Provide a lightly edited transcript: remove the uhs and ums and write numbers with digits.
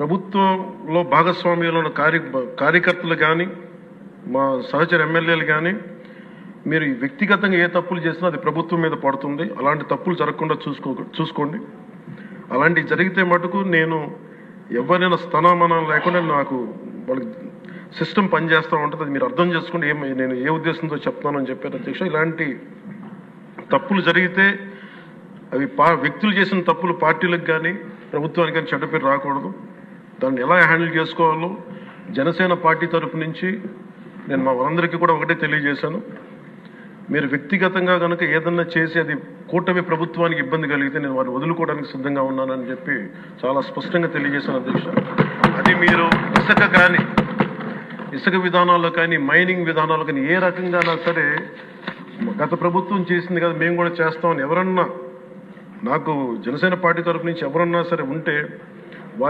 ప్రభుత్వంలో భాగస్వామ్యంలో ఉన్న కార్యకర్తలు కానీ మా సహచర ఎమ్మెల్యేలు కానీ మీరు వ్యక్తిగతంగా ఏ తప్పులు చేసినా అది ప్రభుత్వం మీద పడుతుంది. అలాంటి తప్పులు జరగకుండా చూసుకోండి. అలాంటివి జరిగితే మటుకు నేను ఎవరైనా స్థానమానం లేకుండా నాకు వాళ్ళకి సిస్టమ్ పనిచేస్తూ ఉంటుంది. అది మీరు అర్థం చేసుకోండి నేను ఏ ఉద్దేశంతో చెప్తానని చెప్పారు అధ్యక్ష. ఇలాంటి తప్పులు జరిగితే అవి వ్యక్తులు చేసిన తప్పులు పార్టీలకు కానీ ప్రభుత్వానికి కానీ చెడ్డ పేరు రాకూడదు. దాన్ని ఎలా హ్యాండిల్ చేసుకోవాలో జనసేన పార్టీ తరఫు నుంచి నేను మా వాళ్ళందరికీ కూడా ఒకటే తెలియజేశాను. మీరు వ్యక్తిగతంగా కనుక ఏదన్నా చేసి అది కూటమి ప్రభుత్వానికి ఇబ్బంది కలిగితే నేను వారిని వదులుకోవడానికి సిద్ధంగా ఉన్నానని చెప్పి చాలా స్పష్టంగా తెలియజేశాను అధ్యక్ష. అది మీరు ఇసుక విధానాల్లో కానీ మైనింగ్ విధానాల్లో కానీ ఏ రకంగానా సరే గత ప్రభుత్వం చేసింది కదా మేము కూడా చేస్తామని ఎవరన్నా నాకు జనసేన పార్టీ తరఫు నుంచి ఎవరన్నా సరే ఉంటే